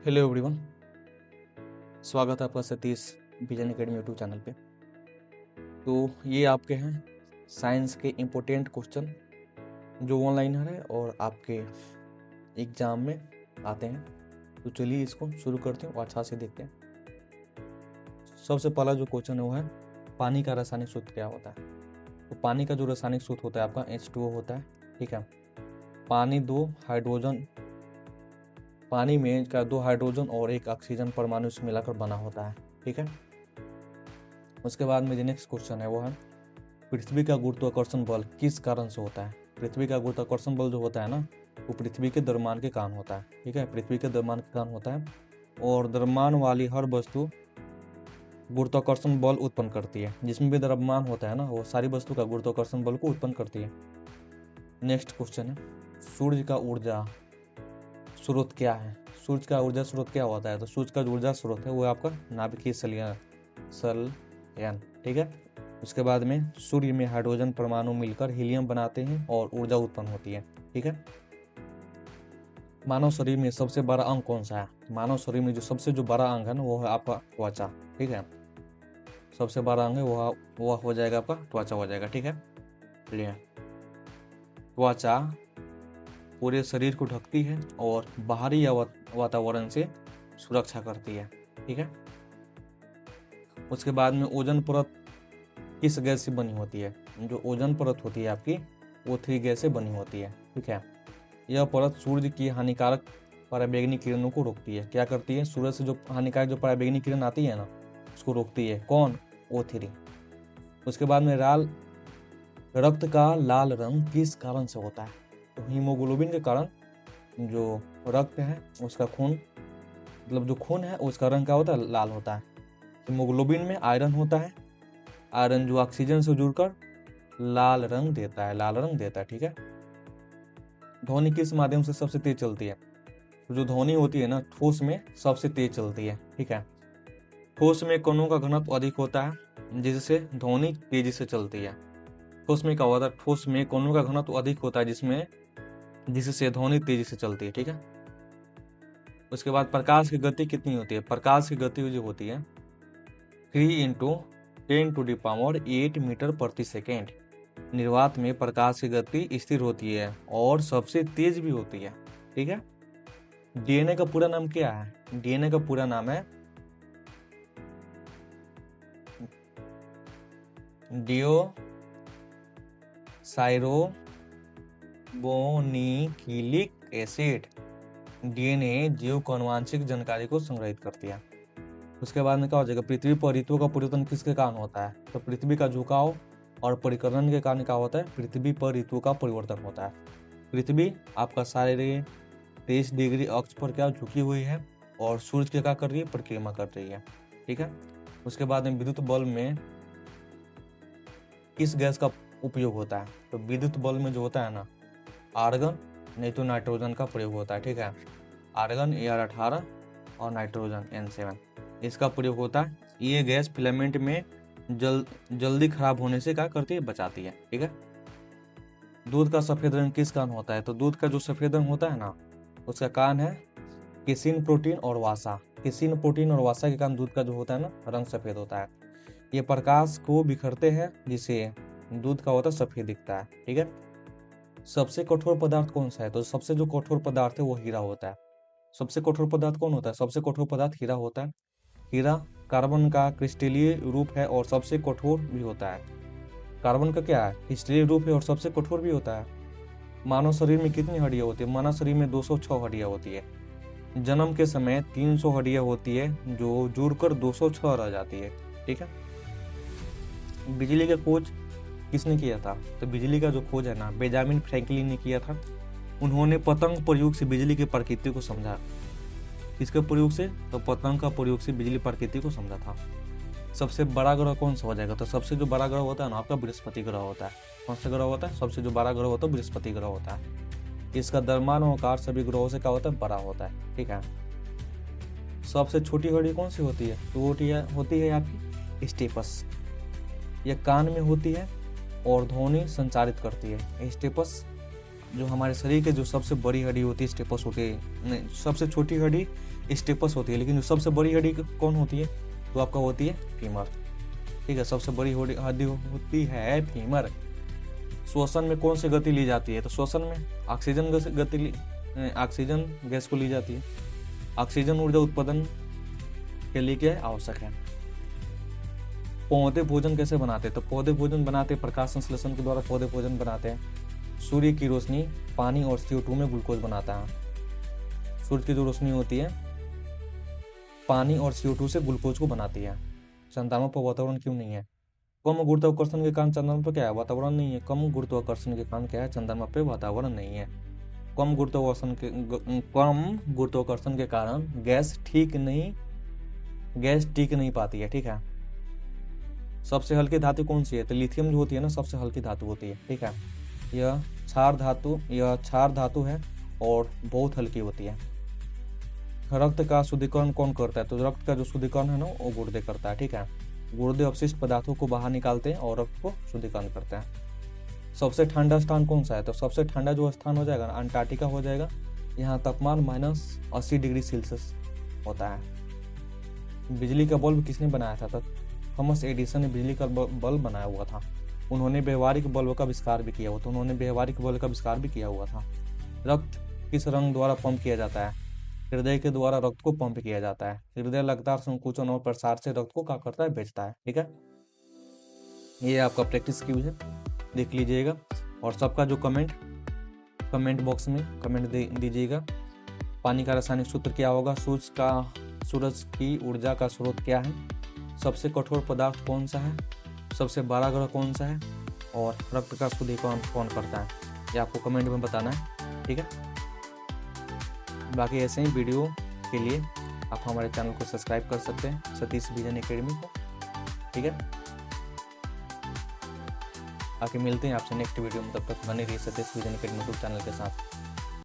Hello everyone, स्वागत है आपका Satish vision academy YouTube channel पे। तो ये आपके हैं साइंस के इम्पोर्टेंट क्वेश्चन जो ऑनलाइन है और आपके एग्जाम में आते हैं। तो चलिए इसको शुरू करते हैं और अच्छा से देखते हैं। सबसे पहला जो क्वेश्चन है वो है पानी का रासायनिक सूत्र क्या होता है। तो पानी का जो रासायनिक सूत्र होता है आपका H2O होता है, ठीक है। पानी में का 2 हाइड्रोजन और 1 ऑक्सीजन परमाणु से मिलाकर बना होता है, ठीक है। उसके बाद में जो नेक्स्ट क्वेश्चन है वो है पृथ्वी का गुरुत्वाकर्षण बल किस कारण से होता है। पृथ्वी का गुरुत्वाकर्षण बल जो होता है ना वो पृथ्वी के द्रव्यमान के कारण होता है, ठीक है। पृथ्वी के द्रव्यमान के कारण होता है और द्रव्यमान वाली हर वस्तु गुरुत्वाकर्षण बल उत्पन्न करती है। जिसमें भी द्रव्यमान होता है ना वो सारी वस्तु का गुरुत्वाकर्षण बल को उत्पन्न करती है। नेक्स्ट क्वेश्चन है सूर्य का ऊर्जा स्रोत क्या है। सूर्य का ऊर्जा स्रोत क्या होता है। तो सूर्य का जो ऊर्जा स्रोत है वो आपका नाभिकीय संलयन, ठीक है। उसके बाद में सूर्य में हाइड्रोजन परमाणु मिलकर हीलियम बनाते हैं और ऊर्जा उत्पन्न होती है, ठीक है। मानव शरीर में सबसे बड़ा अंग कौन सा है। मानव शरीर में जो बड़ा अंग है ना वो है आपका त्वचा, ठीक है। सबसे बड़ा अंग है वो हो जाएगा आपका त्वचा हो जाएगा, ठीक है। चलिए, त्वचा पूरे शरीर को ढकती है और बाहरी वातावरण से सुरक्षा करती है, ठीक है। उसके बाद में ओजोन परत किस गैस से बनी होती है। जो ओजोन परत होती है आपकी O3 गैस से बनी होती है, ठीक है। यह परत सूर्य की हानिकारक पराबैंगनी किरणों को रोकती है। क्या करती है, सूरज से जो हानिकारक जो पराबैंगनी किरण आती है ना उसको रोकती है। कौन, O3। उसके बाद में रक्त का लाल रंग किस कारण से होता है। तो हीमोग्लोबिन के कारण जो रक्त है उसका खून मतलब जो खून है उसका रंग क्या होता है, लाल होता है। हीमोग्लोबिन में आयरन होता है, आयरन जो ऑक्सीजन से जुड़कर लाल रंग देता है, ठीक है। ध्वनि किस माध्यम से सबसे तेज चलती है। तो जो ध्वनि होती है ना ठोस में सबसे तेज चलती है, ठीक है। ठोस में कणों का घनत्व अधिक होता है जिससे ध्वनि तेजी से चलती है। ठोस में क्या होता है, ठोस में कणों का घनत्व अधिक होता है जिससे ध्वनि तेजी से चलती है, ठीक है। उसके बाद प्रकाश की गति कितनी होती है। प्रकाश की गति जो होती है 3 × 10⁸ मीटर प्रति सेकेंड। निर्वात में प्रकाश की गति स्थिर होती है और सबसे तेज भी होती है, ठीक है। डीएनए का पूरा नाम क्या है। डीएनए का पूरा नाम है डिओक्साइरोबोन्यूक्लिक एसिड। डीएनए जीव को आनुवंशिक जानकारी को संग्रहित करती है। उसके बाद में क्या हो जाएगा, पृथ्वी पर ऋतुओं का परिवर्तन किसके कारण होता है। तो पृथ्वी का झुकाव और परिकरण के कारण क्या होता है, पृथ्वी पर ऋतुओं का परिवर्तन होता है। पृथ्वी आपका सारे 23 डिग्री अक्ष पर क्या झुकी हुई है और सूर्य क्या कर रही है, परिक्रमा कर रही है, ठीक है। उसके बाद में विद्युत बल्ब में किस गैस का उपयोग होता है। तो विद्युत बल्ब में जो होता है ना आर्गन नहीं तो नाइट्रोजन का प्रयोग होता है, ठीक है। आर्गन Ar18 और नाइट्रोजन N7 इसका प्रयोग होता है। ये गैस फिलामेंट में जल्दी खराब होने से क्या करती है, बचाती है, ठीक है। दूध का सफेद रंग किस कारण होता है। तो दूध का जो सफेद रंग होता है ना उसका कारण है केसिन प्रोटीन और वसा। केसिन प्रोटीन और वसा के कारण दूध का जो होता है ना रंग सफेद होता है। ये प्रकाश को बिखरते हैं जिससे दूध का होता है सफेद दिखता है, ठीक है। सबसे कठोर पदार्थ कौन सा है। तो सबसे जो कठोर पदार्थ है वो हीरा होता है। सबसे कठोर पदार्थ कौन होता है, सबसे कठोर पदार्थ हीरा होता है। हीरा कार्बन का क्रिस्टलीय रूप है और सबसे कठोर भी होता है। कार्बन का क्या है, क्रिस्टलीय रूप है और सबसे कठोर भी होता है। मानव शरीर में कितनी हड्डियां होती है। मानव शरीर में 206 हड्डियां होती है। जन्म के समय 300 हड्डियां होती है जो जुड़कर 206 रह जाती है, ठीक है। बिजली का खोज किसने किया था। तो बिजली का जो खोज है ना बेंजामिन फ्रैंकलिन ने किया था। उन्होंने पतंग प्रयोग से बिजली की प्रकृति को समझा। किसके प्रयोग से, तो पतंग का प्रयोग से बिजली प्रकृति को समझा था। सबसे बड़ा ग्रह कौन सा हो जाएगा। तो सबसे जो बड़ा ग्रह होता है ना आपका बृहस्पति ग्रह होता है। कौन सा ग्रह होता है, सबसे जो बड़ा ग्रह होता है बृहस्पति ग्रह होता है। इसका द्रव्यमान और आकार सभी ग्रहों से क्या होता है, बड़ा होता है, ठीक है। सबसे छोटी हड्डी कौन सी होती है। तो होती है आपकी स्टेपस। यह कान में होती है और ध्वनि संचारित करती है। स्टेपस जो हमारे शरीर के जो सबसे बड़ी हड्डी होती है स्टेपस होती है, नहीं सबसे छोटी हड्डी स्टेपस होती है, लेकिन जो सबसे बड़ी हड्डी कौन होती है, तो आपका होती है फीमर। ठीक है, सबसे बड़ी हड्डी होती है फीमर। श्वसन में कौन सी गति ली जाती है, तो श्वसन में ऑक्सीजन गैस को ली जाती है। ऑक्सीजन ऊर्जा उत्पादन के लिए क्या आवश्यक है। पौधे भोजन कैसे बनाते हैं, तो पौधे भोजन बनाते प्रकाश संश्लेषण के द्वारा पौधे भोजन बनाते हैं। सूर्य की रोशनी पानी और CO2 में ग्लूकोज बनाता है। सूर्य की जो रोशनी होती है पानी और CO2 से ग्लूकोज को बनाती है। चंद्रमा पर वातावरण क्यों नहीं है, कम गुरुत्वाकर्षण के कारण चंद्रमा पर क्या है, वातावरण नहीं है। कम गुरुत्वाकर्षण के कारण क्या है, चंद्रमा पे वातावरण नहीं है। कम गुरुत्वाकर्षण के कारण गैस टिक नहीं पाती है। ठीक है, सबसे हल्की धातु कौन सी है, तो लिथियम जो होती है ना सबसे हल्की धातु होती है। ठीक है, यह क्षार धातु है और बहुत हल्की होती है। रक्त का शुद्धिकरण कौन करता है, तो रक्त का जो शुद्धिकरण है ना वो गुर्दे करता है। ठीक है, गुर्दे अपशिष्ट पदार्थों को बाहर निकालते हैं और रक्त को शुद्धिकरण करते हैं। सबसे ठंडा स्थान कौन सा है, तो सबसे ठंडा जो स्थान हो जाएगा अंटार्कटिका हो जाएगा। यहाँ तापमान -80 डिग्री सेल्सियस होता है। बिजली का बल्ब किसने बनाया था, तो थॉमस एडिसन ने बिजली का बल्ब बनाया हुआ था। उन्होंने व्यवहारिक बल्ब का आविष्कार भी किया हुआ था। रक्त किस रंग द्वारा पंप किया जाता है, हृदय के द्वारा रक्त को पंप किया जाता है। हृदय लगातार संकुचन और प्रसार से रक्त को क्या करता है, भेजता है। ठीक है, ये आपका प्रैक्टिस क्यूज है, देख लीजिएगा। और सबका जो कमेंट बॉक्स में कमेंट दीजिएगा। पानी का रासायनिक सूत्र क्या होगा, सूरज की ऊर्जा का स्रोत क्या है, सबसे कठोर पदार्थ कौन सा है, सबसे बड़ा ग्रह कौन सा है, और रक्त का शुद्धिकरण कौन करता है, ये आपको कमेंट में बताना है। ठीक है, बाकी ऐसे ही वीडियो के लिए आप हमारे चैनल को सब्सक्राइब कर सकते हैं, सतीश विजन एकेडमी को। ठीक है, आके मिलते हैं आपसे नेक्स्ट वीडियो में, तब तक बने रहिए Satish vision academy YouTube channel के साथ।